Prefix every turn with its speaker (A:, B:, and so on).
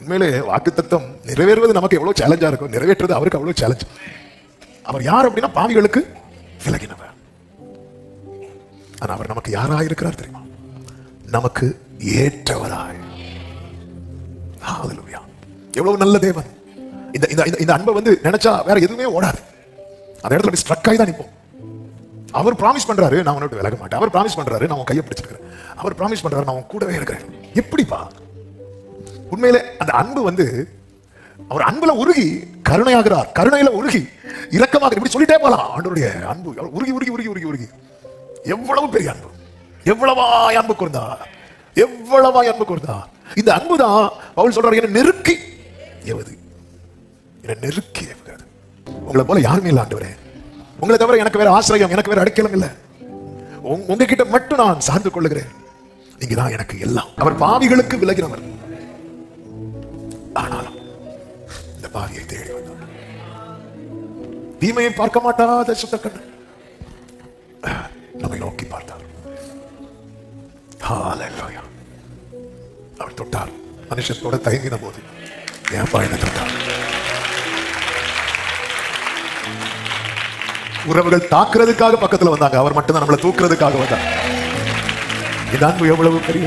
A: உண்மையிலே வாக்குத்தத்தம் நிறைவேறுவது நமக்கு எவ்வளவு சேலஞ்சா இருக்கும், நிறைவேற்றுறது அவருக்கு அவ்வளவு சேலஞ்ச். அவர் யார் அப்படின்னா பாவிகளுக்கு விலகினவர். ஆனா அவர் நமக்கு யாராய் இருக்கிறார் தெரியுமா? நமக்கு ஏற்றவராய். ஹalleluya. எவ்வளவு நல்ல தேவன். இந்த அன்பை நினைச்சா வேற எதுவுமே ஓடாது. அந்த இடத்துல ஸ்ட்ரக் ஆகி தான் நிற்போம். அவர் ப்ராமிஸ் பண்றாரு, நான் உன்னை விலக மாட்டேன். அவர் ப்ராமிஸ் பண்றாரு, நான் உன் கையை பிடிச்சிருக்கிறேன். அவர் ப்ராமிஸ் பண்றாரு, நான் உன் கூடவே இருக்கிறேன். எப்படிப்பா? உண்மையிலே அந்த அன்பு அவர் அன்புல உருகி கருணையாகிறார், கருணையில உருகி இரக்கமாக, இப்படி சொல்லிட்டே போலாம். ஆண்டவருடைய அன்பு உருகி உருகி உருகி உருகி உருகி எவ்வளவு பெரிய அன்பு, எவ்வளவாய் அன்பு கூர்ந்தார், எவ்வளவாய் அன்பு கூர்ந்தார். இந்த அன்புதான் பவுல் சொல்றாரு, என்ன நெருக்கி ஏவது, என்ன நெருக்கி ஏவுகிறது. உங்களை போல யாருமே இல்லை ஆண்டவரே. உங்களை தவிர எனக்கு வேற ஆசிரியம், எனக்கு வேற அடைக்கலம் இல்லை. உங்ககிட்ட மட்டும் நான் சார்ந்து கொள்ளுகிறேன். நீங்க தான் எனக்கு எல்லாம். அவர் பாவிகளுக்கு விலகினவர், ஆனாலும் இந்த பாவியை தேடி வந்தார். தீமையை பார்க்க மாட்டாத சுத்த கண்ணு நம்மை நோக்கி பார்த்தார். ஹalleluya. அவர் தொட்டார். மனுஷத்தோட தயங்கின போது ஏன்பா என்ன தொட்டார்? உறவுகள் தாக்குறதுக்காக பக்கத்துல வந்தாங்க, அவர் மட்டும்தான் நம்மளை தூக்குறதுக்காக வந்தார். இந்த அன்பு எவ்வளவு பெரிய